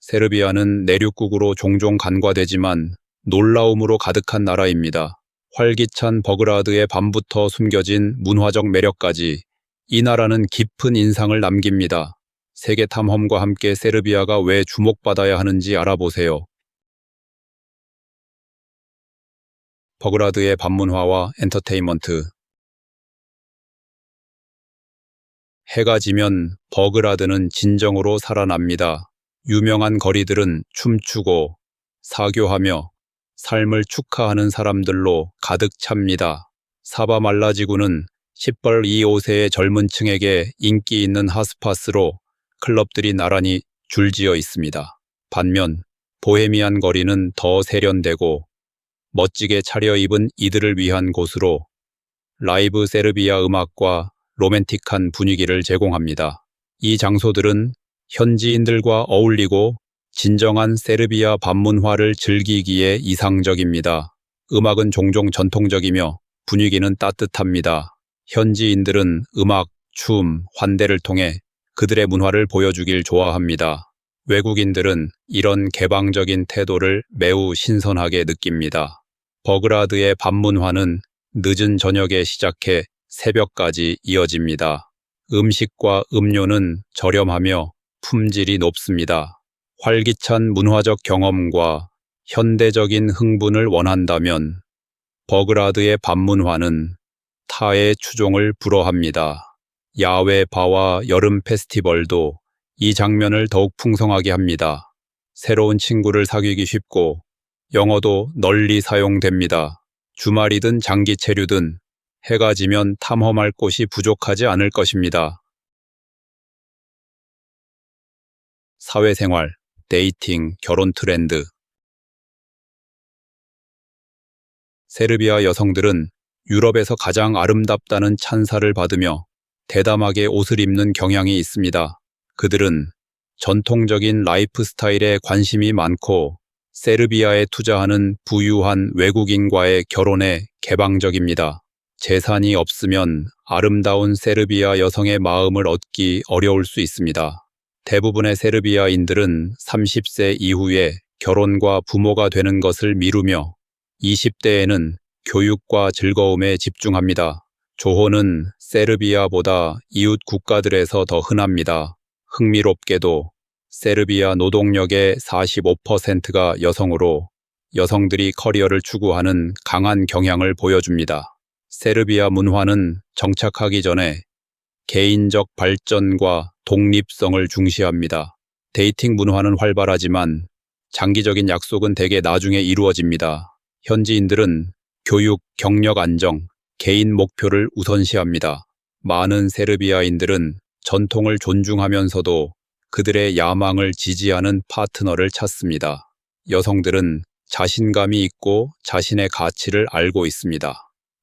세르비아는 내륙국으로 종종 간과되지만 놀라움으로 가득한 나라입니다. 활기찬 버그라드의 밤부터 숨겨진 문화적 매력까지 이 나라는 깊은 인상을 남깁니다. 세계 탐험과 함께 세르비아가 왜 주목받아야 하는지 알아보세요. 버그라드의 밤문화와 엔터테인먼트. 해가 지면 버그라드는 진정으로 살아납니다. 유명한 거리들은 춤추고 사교하며 삶을 축하하는 사람들로 가득 찹니다. 사바말라 지구는 10벌 25세의 젊은 층에게 인기 있는 핫스팟으로 클럽들이 나란히 줄지어 있습니다. 반면 보헤미안 거리는 더 세련되고 멋지게 차려입은 이들을 위한 곳으로 라이브 세르비아 음악과 로맨틱한 분위기를 제공합니다. 이 장소들은 현지인들과 어울리고 진정한 세르비아 밤문화를 즐기기에 이상적입니다. 음악은 종종 전통적이며 분위기는 따뜻합니다. 현지인들은 음악, 춤, 환대를 통해 그들의 문화를 보여주길 좋아합니다. 외국인들은 이런 개방적인 태도를 매우 신선하게 느낍니다. 버그라드의 밤문화는 늦은 저녁에 시작해 새벽까지 이어집니다. 음식과 음료는 저렴하며 품질이 높습니다. 활기찬 문화적 경험과 현대적인 흥분을 원한다면 버그라드의 밤문화는 타의 추종을 불허합니다. 야외 바와 여름 페스티벌도 이 장면을 더욱 풍성하게 합니다. 새로운 친구를 사귀기 쉽고 영어도 널리 사용됩니다. 주말이든 장기 체류든 해가 지면 탐험할 곳이 부족하지 않을 것입니다. 사회생활, 데이팅, 결혼 트렌드. 세르비아 여성들은 유럽에서 가장 아름답다는 찬사를 받으며 대담하게 옷을 입는 경향이 있습니다. 그들은 전통적인 라이프 스타일에 관심이 많고 세르비아에 투자하는 부유한 외국인과의 결혼에 개방적입니다. 재산이 없으면 아름다운 세르비아 여성의 마음을 얻기 어려울 수 있습니다. 대부분의 세르비아인들은 30세 이후에 결혼과 부모가 되는 것을 미루며 20대에는 교육과 즐거움에 집중합니다. 조혼은 세르비아보다 이웃 국가들에서 더 흔합니다. 흥미롭게도 세르비아 노동력의 45%가 여성으로 여성들이 커리어를 추구하는 강한 경향을 보여줍니다. 세르비아 문화는 정착하기 전에 개인적 발전과 독립성을 중시합니다. 데이팅 문화는 활발하지만 장기적인 약속은 대개 나중에 이루어집니다. 현지인들은 교육, 경력 안정, 개인 목표를 우선시합니다. 많은 세르비아인들은 전통을 존중하면서도 그들의 야망을 지지하는 파트너를 찾습니다. 여성들은 자신감이 있고 자신의 가치를 알고 있습니다.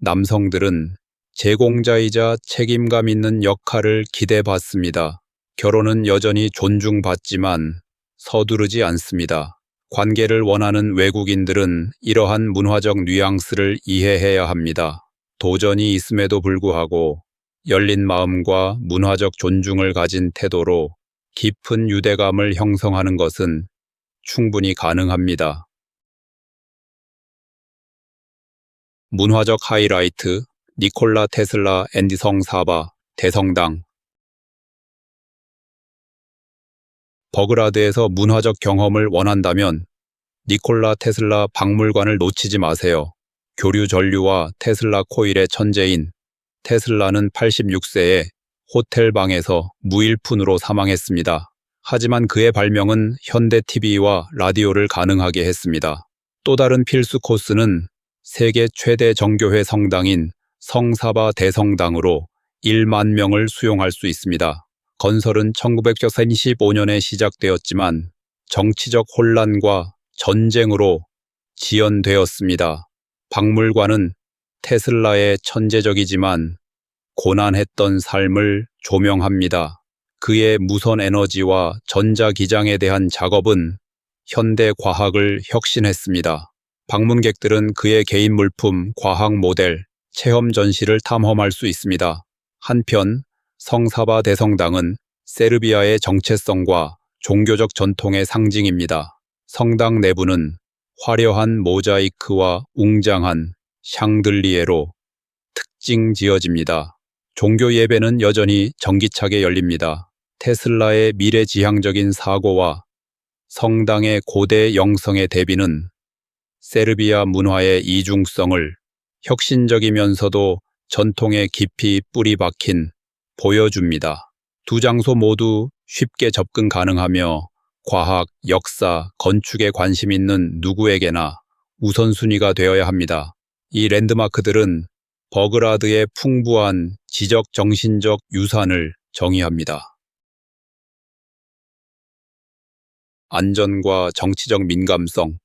남성들은 제공자이자 책임감 있는 역할을 기대받습니다. 결혼은 여전히 존중받지만 서두르지 않습니다. 관계를 원하는 외국인들은 이러한 문화적 뉘앙스를 이해해야 합니다. 도전이 있음에도 불구하고 열린 마음과 문화적 존중을 가진 태도로 깊은 유대감을 형성하는 것은 충분히 가능합니다. 문화적 하이라이트, 니콜라 테슬라 앤디성 사바, 대성당. 버그라드에서 문화적 경험을 원한다면 니콜라 테슬라 박물관을 놓치지 마세요. 교류 전류와 테슬라 코일의 천재인 테슬라는 86세에 호텔 방에서 무일푼으로 사망했습니다. 하지만 그의 발명은 현대 TV와 라디오를 가능하게 했습니다. 또 다른 필수 코스는 세계 최대 정교회 성당인 성사바 대성당으로 1만 명을 수용할 수 있습니다. 건설은 1935년에 시작되었지만 정치적 혼란과 전쟁으로 지연되었습니다. 박물관은 테슬라의 천재적이지만 고난했던 삶을 조명합니다. 그의 무선 에너지와 전자기장에 대한 작업은 현대 과학을 혁신했습니다. 방문객들은 그의 개인 물품, 과학 모델, 체험 전시를 탐험할 수 있습니다. 한편 성사바 대성당은 세르비아의 정체성과 종교적 전통의 상징입니다. 성당 내부는 화려한 모자이크와 웅장한 샹들리에로 특징 지어집니다. 종교 예배는 여전히 전기차게 열립니다. 테슬라의 미래지향적인 사고와 성당의 고대 영성의 대비는 세르비아 문화의 이중성을 혁신적이면서도 전통에 깊이 뿌리 박힌 보여줍니다. 두 장소 모두 쉽게 접근 가능하며 과학, 역사, 건축에 관심 있는 누구에게나 우선순위가 되어야 합니다. 이 랜드마크들은 버그라드의 풍부한 지적 정신적 유산을 정의합니다. 안전과 정치적 민감성.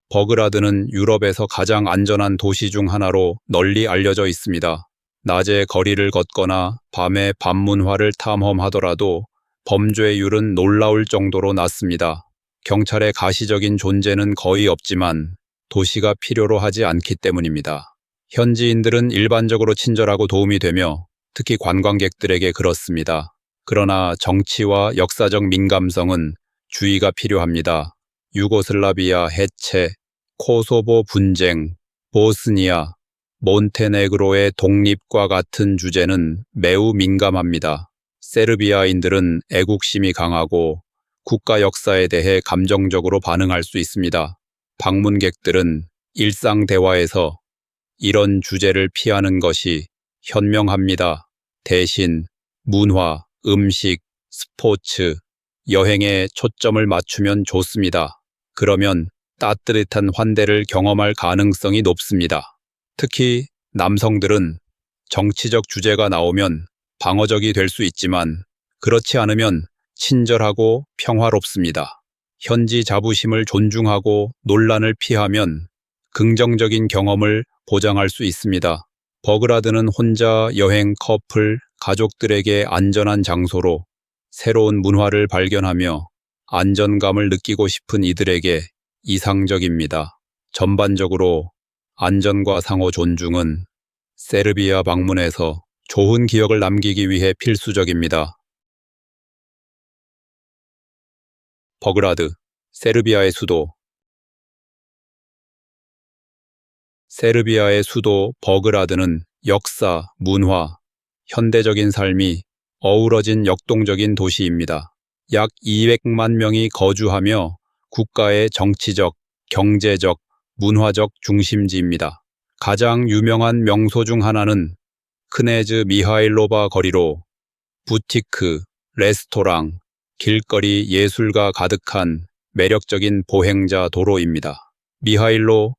버그라드는 유럽에서 가장 안전한 도시 중 하나로 널리 알려져 있습니다. 낮에 거리를 걷거나 밤에 밤문화를 탐험하더라도 범죄율은 놀라울 정도로 낮습니다. 경찰의 가시적인 존재는 거의 없지만 도시가 필요로 하지 않기 때문입니다. 현지인들은 일반적으로 친절하고 도움이 되며 특히 관광객들에게 그렇습니다. 그러나 정치와 역사적 민감성은 주의가 필요합니다. 유고슬라비아 해체, 코소보 분쟁, 보스니아, 몬테네그로의 독립과 같은 주제는 매우 민감합니다. 세르비아인들은 애국심이 강하고 국가 역사에 대해 감정적으로 반응할 수 있습니다. 방문객들은 일상 대화에서 이런 주제를 피하는 것이 현명합니다. 대신 문화, 음식, 스포츠, 여행에 초점을 맞추면 좋습니다. 그러면 따뜻한 환대를 경험할 가능성이 높습니다. 특히 남성들은 정치적 주제가 나오면 방어적이 될 수 있지만 그렇지 않으면 친절하고 평화롭습니다. 현지 자부심을 존중하고 논란을 피하면 긍정적인 경험을 보장할 수 있습니다. 버그라드는 혼자 여행 커플, 가족들에게 안전한 장소로 새로운 문화를 발견하며 안전감을 느끼고 싶은 이들에게 이상적입니다. 전반적으로 안전과 상호 존중은 세르비아 방문에서 좋은 기억을 남기기 위해 필수적입니다. 버그라드, 세르비아의 수도. 세르비아의 수도 버그라드는 역사, 문화, 현대적인 삶이 어우러진 역동적인 도시입니다. 약 200만 명이 거주하며 국가의 정치적, 경제적, 문화적 중심지입니다. 가장 유명한 명소 중 하나는 크네즈 미하일로바 거리로 부티크, 레스토랑, 길거리 예술가 가득한 매력적인 보행자 도로입니다. 미하일로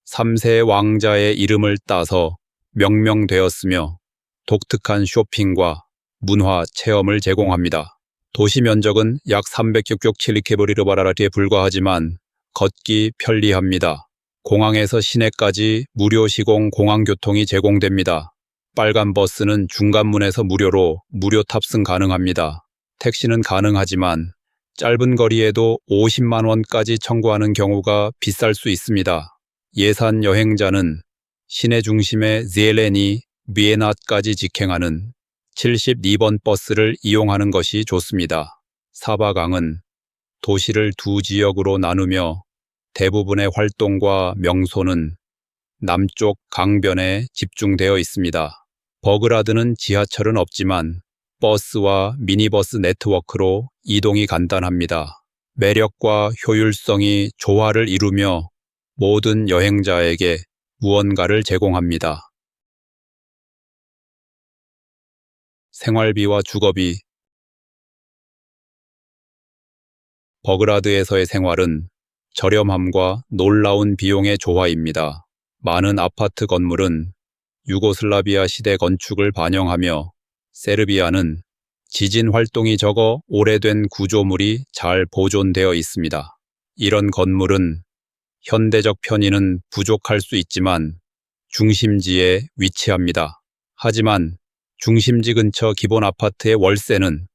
3세 왕자의 이름을 따서 명명되었으며 독특한 쇼핑과 문화 체험을 제공합니다. 도시 면적은 약 366킬로미터에 불과하지만 걷기 편리합니다. 공항에서 시내까지 무료 시공 공항교통이 제공됩니다. 빨간 버스는 중간문에서 무료로 무료 탑승 가능합니다. 택시는 가능하지만 짧은 거리에도 50만 원까지 청구하는 경우가 비쌀 수 있습니다. 예산 여행자는 시내 중심의 제레니, 비에나까지 직행하는 72번 버스를 이용하는 것이 좋습니다. 사바강은 도시를 두 지역으로 나누며 대부분의 활동과 명소는 남쪽 강변에 집중되어 있습니다. 버그라드는 지하철은 없지만 버스와 미니버스 네트워크로 이동이 간단합니다. 매력과 효율성이 조화를 이루며 모든 여행자에게 무언가를 제공합니다. 생활비와 주거비. 버그라드에서의 생활은 저렴함과 놀라운 비용의 조화입니다. 많은 아파트 건물은 유고슬라비아 시대 건축을 반영하며 세르비아는 지진 활동이 적어 오래된 구조물이 잘 보존되어 있습니다. 이런 건물은 현대적 편의는 부족할 수 있지만 중심지에 위치합니다. 하지만 중심지 근처 기본 아파트의 월세는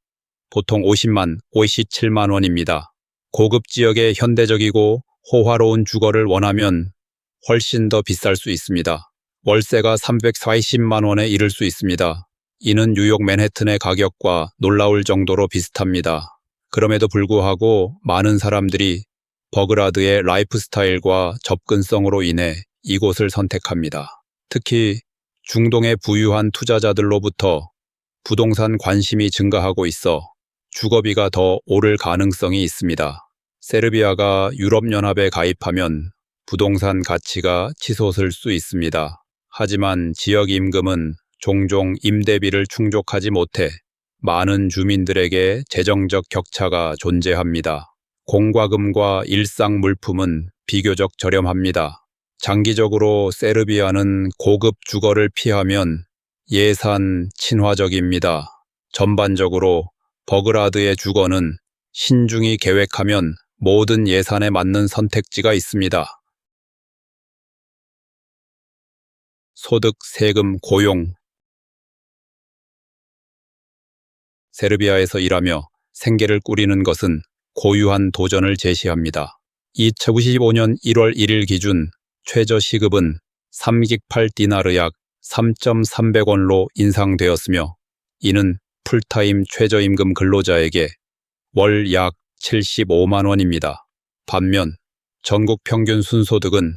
보통 57만 원입니다. 고급 지역의 현대적이고 호화로운 주거를 원하면 훨씬 더 비쌀 수 있습니다. 월세가 340만 원에 이를 수 있습니다. 이는 뉴욕 맨해튼의 가격과 놀라울 정도로 비슷합니다. 그럼에도 불구하고 많은 사람들이 버그라드의 라이프 스타일과 접근성으로 인해 이곳을 선택합니다. 특히 중동의 부유한 투자자들로부터 부동산 관심이 증가하고 있어 주거비가 더 오를 가능성이 있습니다. 세르비아가 유럽연합에 가입하면 부동산 가치가 치솟을 수 있습니다. 하지만 지역 임금은 종종 임대비를 충족하지 못해 많은 주민들에게 재정적 격차가 존재합니다. 공과금과 일상 물품은 비교적 저렴합니다. 장기적으로 세르비아는 고급 주거를 피하면 예산 친화적입니다. 전반적으로 버그라드의 주거는 신중히 계획하면 모든 예산에 맞는 선택지가 있습니다. 소득, 세금, 고용. 세르비아에서 일하며 생계를 꾸리는 것은 고유한 도전을 제시합니다. 2025년 1월 1일 기준 최저 시급은 3깃8디나르 약 3,300원로 인상되었으며 이는 풀타임 최저임금 근로자에게 월 약 75만 원입니다. 반면 전국 평균 순소득은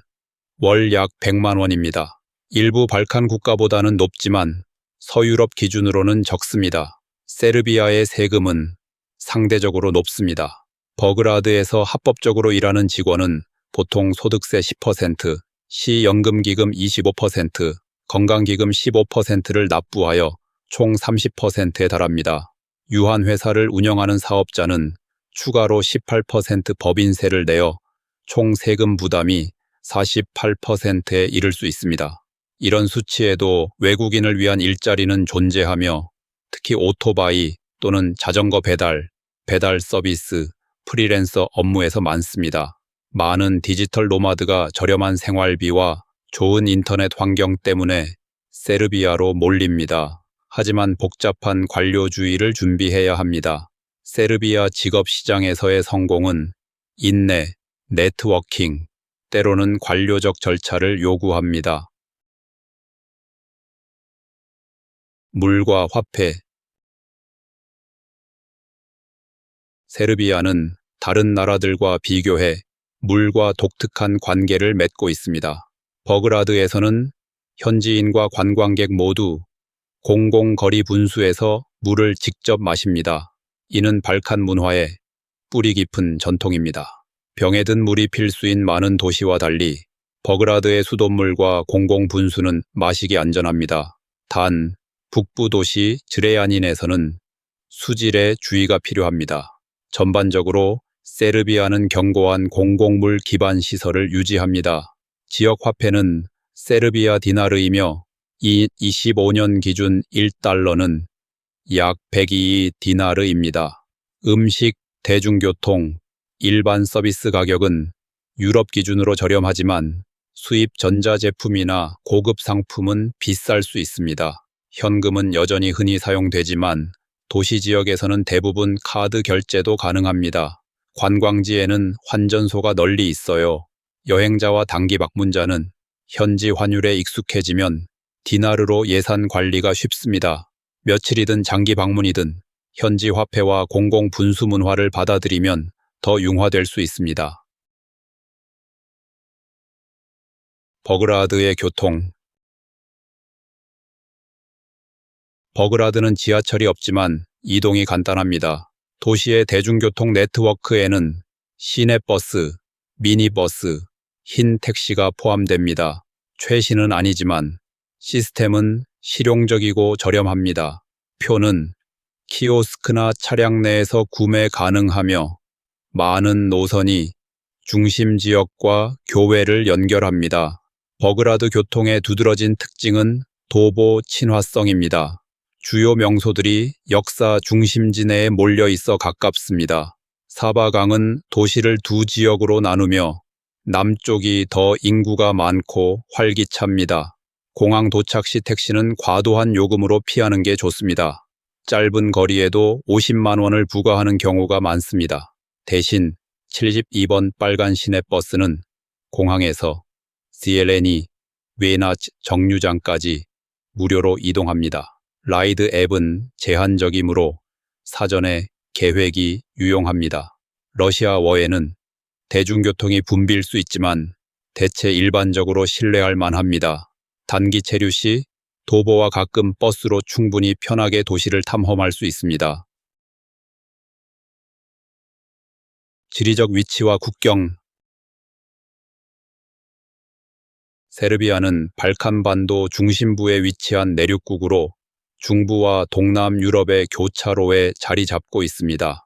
월 약 100만 원입니다. 일부 발칸 국가보다는 높지만 서유럽 기준으로는 적습니다. 세르비아의 세금은 상대적으로 높습니다. 버그라드에서 합법적으로 일하는 직원은 보통 소득세 10%, 시연금기금 25%, 건강기금 15%를 납부하여 총 30%에 달합니다. 유한회사를 운영하는 사업자는 추가로 18% 법인세를 내어 총 세금 부담이 48%에 이를 수 있습니다. 이런 수치에도 외국인을 위한 일자리는 존재하며 특히 오토바이 또는 자전거 배달 서비스, 프리랜서 업무에서 많습니다. 많은 디지털 노마드가 저렴한 생활비와 좋은 인터넷 환경 때문에 세르비아로 몰립니다. 하지만 복잡한 관료주의를 준비해야 합니다. 세르비아 직업 시장에서의 성공은 인내, 네트워킹, 때로는 관료적 절차를 요구합니다. 물과 화폐. 세르비아는 다른 나라들과 비교해 물과 독특한 관계를 맺고 있습니다. 버그라드에서는 현지인과 관광객 모두 공공거리 분수에서 물을 직접 마십니다. 이는 발칸 문화의 뿌리 깊은 전통입니다. 병에 든 물이 필수인 많은 도시와 달리 버그라드의 수돗물과 공공분수는 마시기 안전합니다. 단, 북부 도시 즈레야닌에서는 수질에 주의가 필요합니다. 전반적으로 세르비아는 견고한 공공물 기반 시설을 유지합니다. 지역 화폐는 세르비아 디나르이며 25년 기준 1달러는 약 102 디나르입니다. 음식, 대중교통, 일반 서비스 가격은 유럽 기준으로 저렴하지만 수입 전자제품이나 고급 상품은 비쌀 수 있습니다. 현금은 여전히 흔히 사용되지만 도시 지역에서는 대부분 카드 결제도 가능합니다. 관광지에는 환전소가 널리 있어요. 여행자와 단기 방문자는 현지 환율에 익숙해지면 디나르로 예산 관리가 쉽습니다. 며칠이든 장기 방문이든 현지 화폐와 공공 분수 문화를 받아들이면 더 융화될 수 있습니다. 버그라드의 교통. 버그라드는 지하철이 없지만 이동이 간단합니다. 도시의 대중교통 네트워크에는 시내버스, 미니버스, 흰 택시가 포함됩니다. 최신은 아니지만 시스템은 실용적이고 저렴합니다. 표는 키오스크나 차량 내에서 구매 가능하며 많은 노선이 중심 지역과 교외를 연결합니다. 버그라드 교통의 두드러진 특징은 도보 친화성입니다. 주요 명소들이 역사 중심지 내에 몰려 있어 가깝습니다. 사바강은 도시를 두 지역으로 나누며 남쪽이 더 인구가 많고 활기찹니다. 공항 도착 시 택시는 과도한 요금으로 피하는 게 좋습니다. 짧은 거리에도 50만 원을 부과하는 경우가 많습니다. 대신 72번 빨간 시내버스는 공항에서 시엘레니, 웨나츠 정류장까지 무료로 이동합니다. 라이드 앱은 제한적이므로 사전에 계획이 유용합니다. 러시아어에는 대중교통이 붐빌 수 있지만 대체 일반적으로 신뢰할 만합니다. 단기 체류 시 도보와 가끔 버스로 충분히 편하게 도시를 탐험할 수 있습니다. 지리적 위치와 국경. 세르비아는 발칸반도 중심부에 위치한 내륙국으로 중부와 동남 유럽의 교차로에 자리 잡고 있습니다.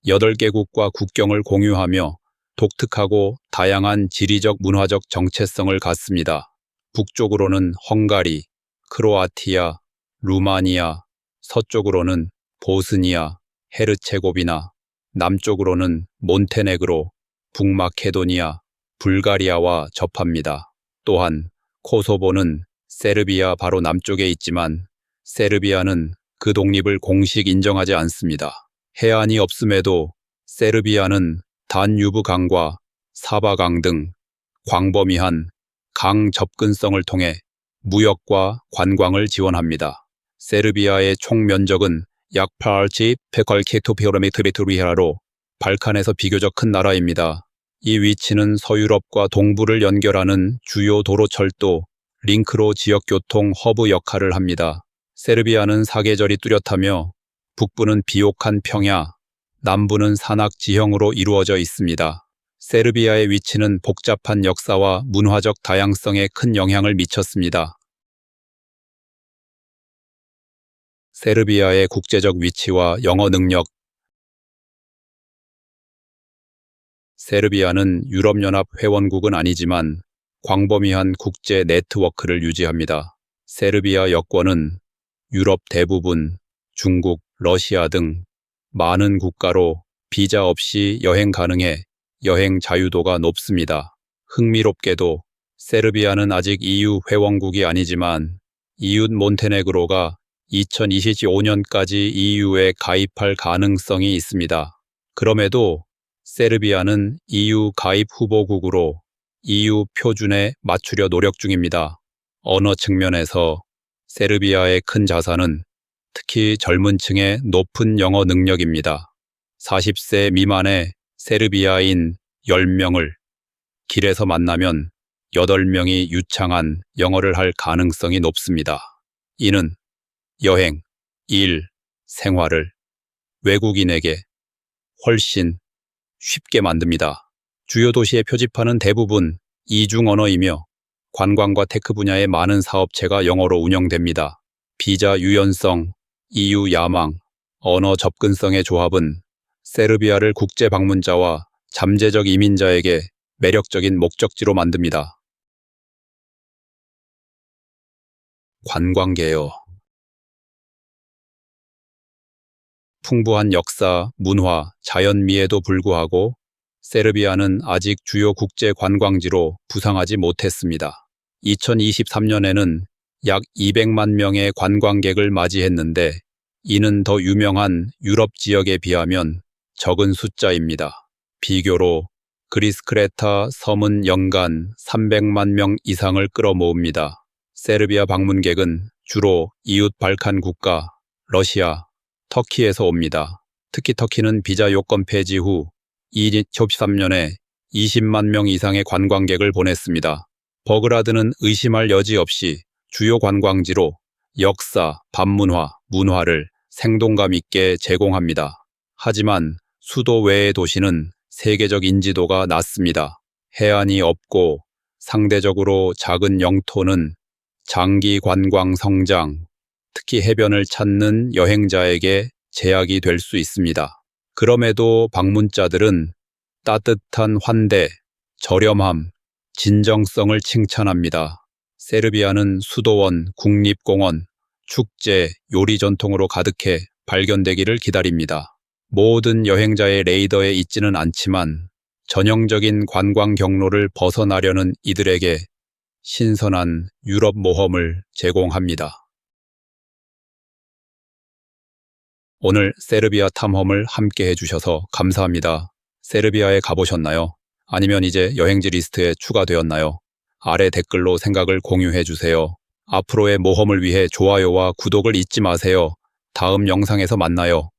8개국과 국경을 공유하며 독특하고 다양한 지리적 문화적 정체성을 갖습니다. 북쪽으로는 헝가리, 크로아티아, 루마니아, 서쪽으로는 보스니아, 헤르체고비나, 남쪽으로는 몬테네그로, 북마케도니아, 불가리아와 접합니다. 또한 코소보는 세르비아 바로 남쪽에 있지만 세르비아는 그 독립을 공식 인정하지 않습니다. 해안이 없음에도 세르비아는 다뉴브 강과 사바강 등 광범위한 강 접근성을 통해 무역과 관광을 지원합니다. 세르비아의 총 면적은 약 8,100km²로 발칸에서 비교적 큰 나라입니다. 이 위치는 서유럽과 동부를 연결하는 주요 도로철도 링크로 지역교통 허브 역할을 합니다. 세르비아는 사계절이 뚜렷하며 북부는 비옥한 평야, 남부는 산악 지형으로 이루어져 있습니다. 세르비아의 위치는 복잡한 역사와 문화적 다양성에 큰 영향을 미쳤습니다. 세르비아의 국제적 위치와 영어 능력. 세르비아는 유럽연합 회원국은 아니지만 광범위한 국제 네트워크를 유지합니다. 세르비아 여권은 유럽 대부분, 중국, 러시아 등 많은 국가로 비자 없이 여행 가능해 여행 자유도가 높습니다. 흥미롭게도 세르비아는 아직 EU 회원국이 아니지만 이웃 몬테네그로가 2025년까지 EU에 가입할 가능성이 있습니다. 그럼에도 세르비아는 EU 가입 후보국으로 EU 표준에 맞추려 노력 중입니다. 언어 측면에서 세르비아의 큰 자산은 특히 젊은 층의 높은 영어 능력입니다. 40세 미만의 세르비아인 10명을 길에서 만나면 8명이 유창한 영어를 할 가능성이 높습니다. 이는 여행, 일, 생활을 외국인에게 훨씬 쉽게 만듭니다. 주요 도시의 표지판은 대부분 이중 언어이며 관광과 테크 분야의 많은 사업체가 영어로 운영됩니다. 비자 유연성, EU 야망, 언어 접근성의 조합은 세르비아를 국제 방문자와 잠재적 이민자에게 매력적인 목적지로 만듭니다. 관광계요. 풍부한 역사, 문화, 자연미에도 불구하고 세르비아는 아직 주요 국제 관광지로 부상하지 못했습니다. 2023년에는 약 200만 명의 관광객을 맞이했는데 이는 더 유명한 유럽 지역에 비하면 적은 숫자입니다. 비교로 그리스 크레타 섬은 연간 300만 명 이상을 끌어모읍니다. 세르비아 방문객은 주로 이웃 발칸 국가, 러시아, 터키에서 옵니다. 특히 터키는 비자 요건 폐지 후 2013년에 20만 명 이상의 관광객을 보냈습니다. 버그라드는 의심할 여지 없이 주요 관광지로 역사, 반문화, 문화를 생동감 있게 제공합니다. 하지만 수도 외의 도시는 세계적 인지도가 낮습니다. 해안이 없고 상대적으로 작은 영토는 장기 관광 성장, 특히 해변을 찾는 여행자에게 제약이 될 수 있습니다. 그럼에도 방문자들은 따뜻한 환대, 저렴함, 진정성을 칭찬합니다. 세르비아는 수도원, 국립공원, 축제, 요리 전통으로 가득해 발견되기를 기다립니다. 모든 여행자의 레이더에 있지는 않지만 전형적인 관광 경로를 벗어나려는 이들에게 신선한 유럽 모험을 제공합니다. 오늘 세르비아 탐험을 함께 해주셔서 감사합니다. 세르비아에 가보셨나요? 아니면 이제 여행지 리스트에 추가되었나요? 아래 댓글로 생각을 공유해 주세요. 앞으로의 모험을 위해 좋아요와 구독을 잊지 마세요. 다음 영상에서 만나요.